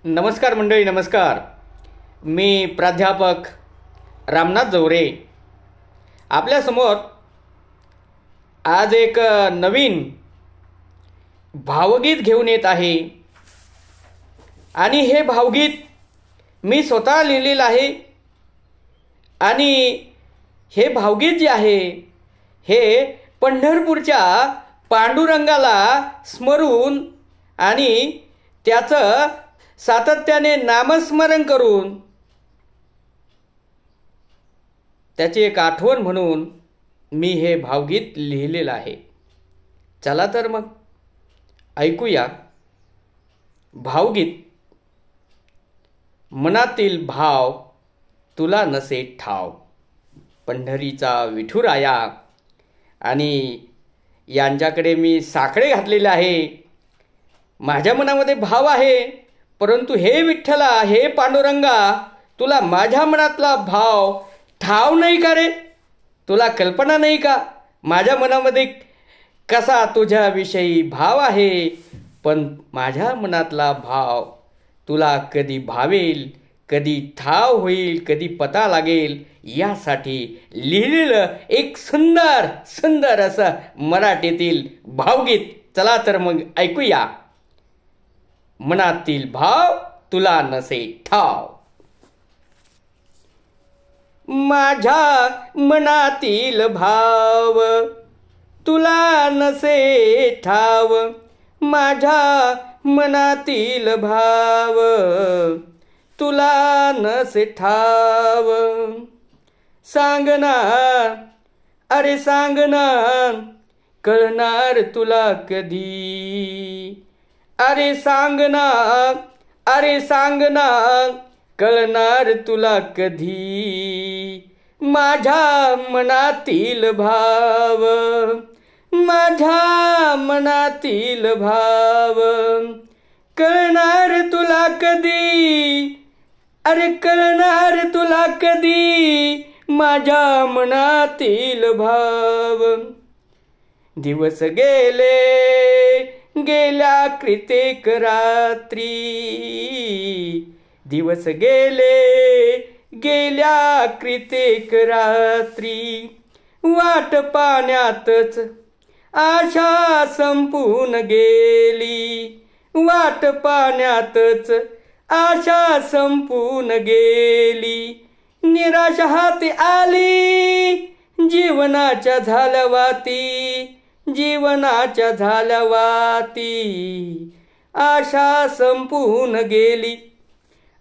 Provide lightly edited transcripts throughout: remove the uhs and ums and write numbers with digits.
नमस्कार मंडळी, नमस्कार. मी प्राध्यापक रामनाथ जवरे आपल्यासमोर आज एक नवीन भावगीत घेऊन येत आहे. आणि हे भावगीत मी स्वतः लिहिलेलं आहे. आणि हे भावगीत जे आहे हे पंढरपूरच्या पांडुरंगाला स्मरून आणि त्याचं सातत्याने नामस्मरण करून त्याची एक आठवण म्हणून मी हे भावगीत लिहिलेलं आहे. चला तर मग ऐकूया भावगीत. मनातील भाव तुला नसे ठाव. पंढरीचा विठुराया आणि यांच्याकडे मी साकडे घातलेले आहे. माझ्या मनामध्ये भाव आहे, परंतु हे विठ्ठला, हे पांडुरंगा, तुला माझ्या मनातला भाव ठाव नाही का रे? तुला कल्पना नाही का माझ्या मनामध्ये कसा तुझ्याविषयी भाव आहे? पण माझ्या मनातला भाव तुला कधी भावेल, कधी ठाव होईल, कधी पता लागेल, यासाठी लिहिलेलं एक सुंदर सुंदर असं मराठीतील भावगीत. चला तर मग ऐकूया. मनातील भाव तुला नसे ठाव. माझ्या मनातील भाव तुला नसे ठाव. माझ्या मनातील भाव तुला नसे ठाव. सांगना, अरे सांगना, कळणार तुला कधी. अरे सांगना, अरे सांगना, कळणार तुला कधी. माझ्या मनातील भाव, माझ्या मनातील भाव कळणार तुला कधी. अरे कळणार तुला कधी माझ्या मनातील भाव. दिवस गेले गेल्या कित्येक रात्री. दिवस गेले गेल्या कित्येक रात्री. वाट पाण्यातच आशा संपून गेली. वाट पाण्यातच आशा संपून गेली. निराशा हाती आली जीवनाच्या झाल्या वाती. जीवनाच्या झाल्या वाती. आशा संपून गेली,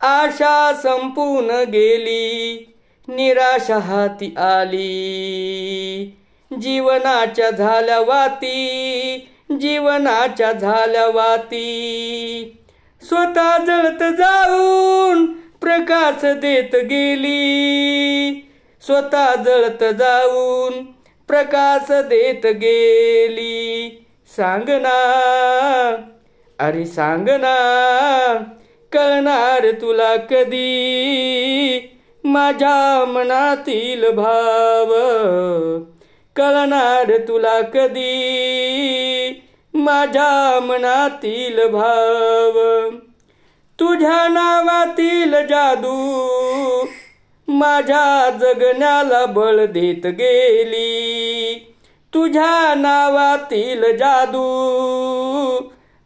आशा संपून गेली. निराशा हाती आली जीवनाच्या झाल्या वाती. जीवनाच्या झाल्या वाती. स्वतः जळत जाऊन प्रकाश देत गेली. स्वतः जळत जाऊन प्रकाश देत गेली. सांगना, अरे सांगना, कळणार तुला कधी माझ्या मनातील भाव. कळणार तुला कधी माझ्या मनातील भाव. तुझ्या नावातील जादू माझ्या जगण्याला बळ देत गेली. तुझ्या नावातील जादू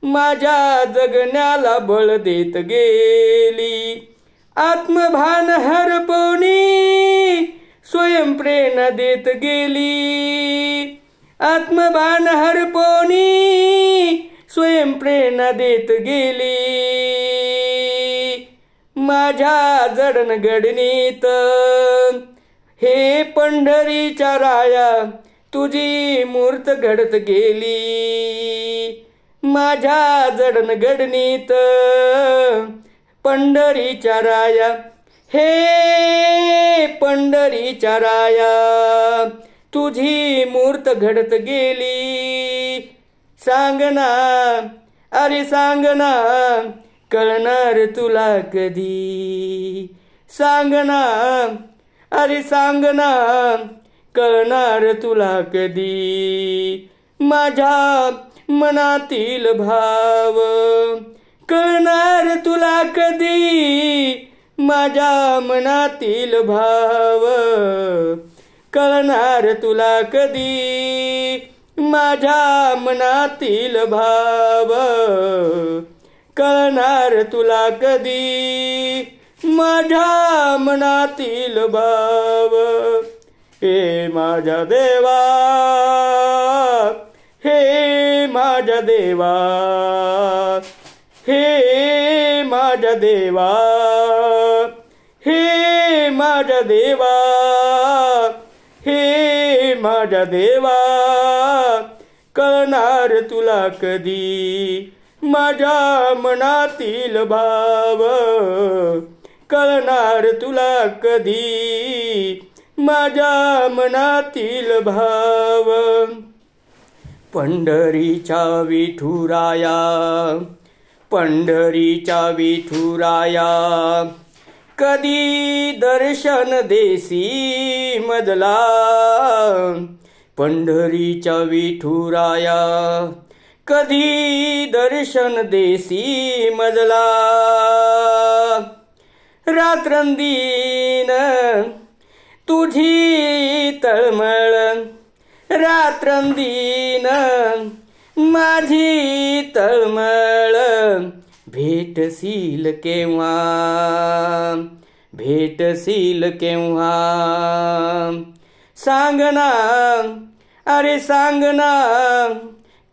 माझ्या जगण्याला बळ देत गेली. आत्मभान हरपवणी स्वयंप्रेरणा देत गेली. आत्मभान हरपवणी स्वयंप्रेरणा देत गेली. माझ्या जडणघडणीत हे पंढरीच्या राया तुझी मूर्त घडत गेली. माझ्या जडणघडणीत पंढरीच्या राया, हे पंढरीच्या राया तुझी मूर्त घडत गेली. सांगना, अरे सांगना, कळणार तुला कधी. सांगना, अरे सांगना, कळणार तुला कधी माझ्या मनातील भाव. कळणार तुला कधी माझ्या मनातील भाव, कळणार तुला कधी माझ्या मनातील भाव, कळणार तुला कधी माझ्या मनातील भाव. हे माझ्या देवा, हे माझ्या देवा, हे माझ्या देवा, हे माझ्या देवा, हे माझ्या देवा, कळणार तुला कधी माझ्या मनातील भाव, कळणार तुला कधी माझ्या मनातील भाव. पंढरीच्या विठुराया, पंढरीच्या विठुराया, कधी दर्शन देसी मजला. पंढरीच्या विठुराया, कधी दर्शन देसी मजला. रात्रंदीन तुझी तळमळ, रात्रंदीन माझी तळमळ, भेटशील केव्हा, भेटशील केव्हा. सांगना, अरे सांगना,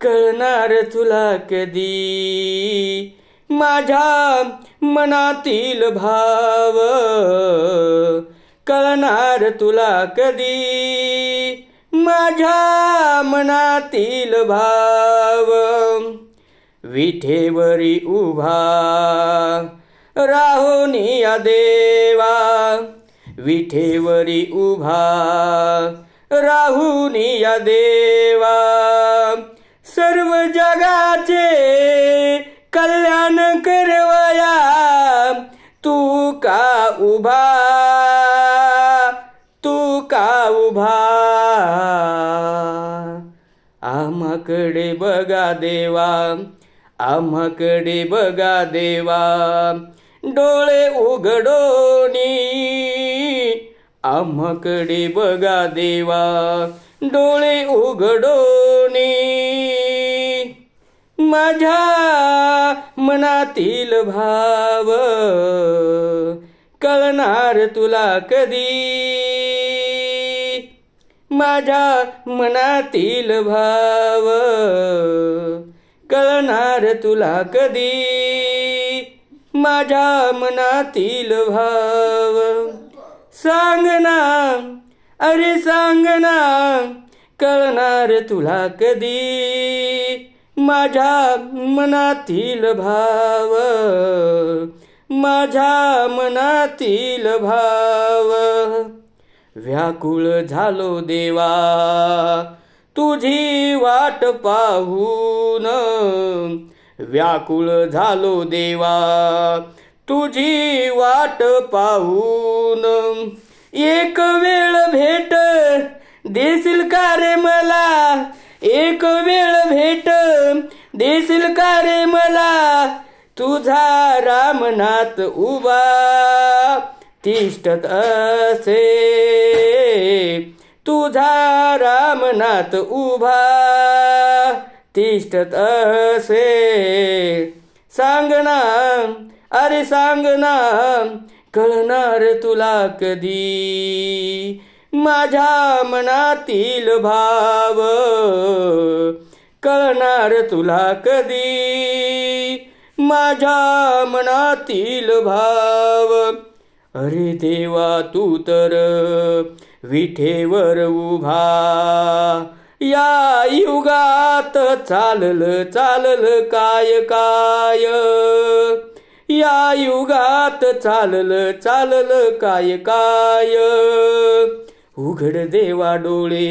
कळणार तुला कधी माझ्या मनातील भाव, कळणार तुला कधी माझ्या मनातील भाव. विठेवरी उभा राहोनिया देवा, विठेवरी उभा राहुनिया देवा. सर्व जगाचे कल्याण करवया, तू का उभा, तू का उभा. आम्हाकडे बघा देवा, आम्हाकडे बघा देवा, डोळे उघडोनी. आम्हाकडे बघा देवा, डोळे उघडोनी. माझ्या मनातील भाव, कळणार तुला कधी माझ्या मनातील भाव, कळणार तुला कधी माझ्या मनातील भाव. सांगना, अरे सांगना, कळणार तुला कधी माझ्या मनातील भाव, माझ्या मनातील भाव. व्याकुळ झालो देवा तुझी वाट पाहून, व्याकुळ झालो देवा तुझी वाट पाहून. एक वेळ भेट देशील का रे मला, एक वेळ भेट देशील का रे मला. तुझा रामनाथ उभा तिष्ठत असे, तुझा रामनाथ उभा तिष्ठत असे. सांगना, अरे सांगना, कळणार तुला कधी माझ्या मनातील भाव, कळणार तुला कधी माझ्या मनातील भाव. अरे देवा तू तर विठेवर उभा, या युगात चालल चालल काय काय, या युगात चालल चालल काय काय. उघड देवा डोळे,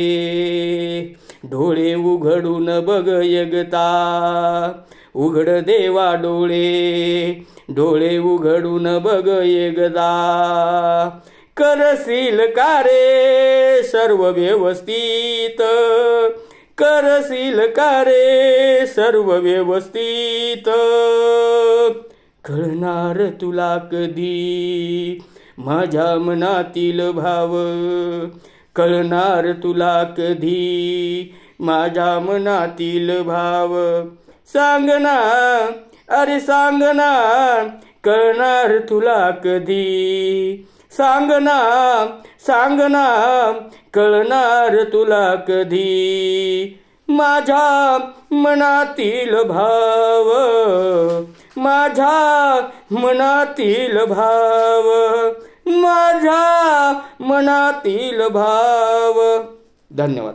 डोळे उघडून बघ एकदा, उघड देवा डोळे, डोळे उघडून बघ एकदा. करशील का रे सर्व व्यवस्थित, करशील का रे सर्व व्यवस्थित. कळणार तुला कधी माझ्या मनातील भाव, कळणार तुला कधी माझ्या मनातील भाव. सांग ना, अरे सांग ना, कळणार तुला कधी. सांग ना, सांग ना, कळणार तुला कधी माझ्या मनातील भाव, माझ्या मनातील भाव, माझ्या मनातील भाव. धन्यवाद.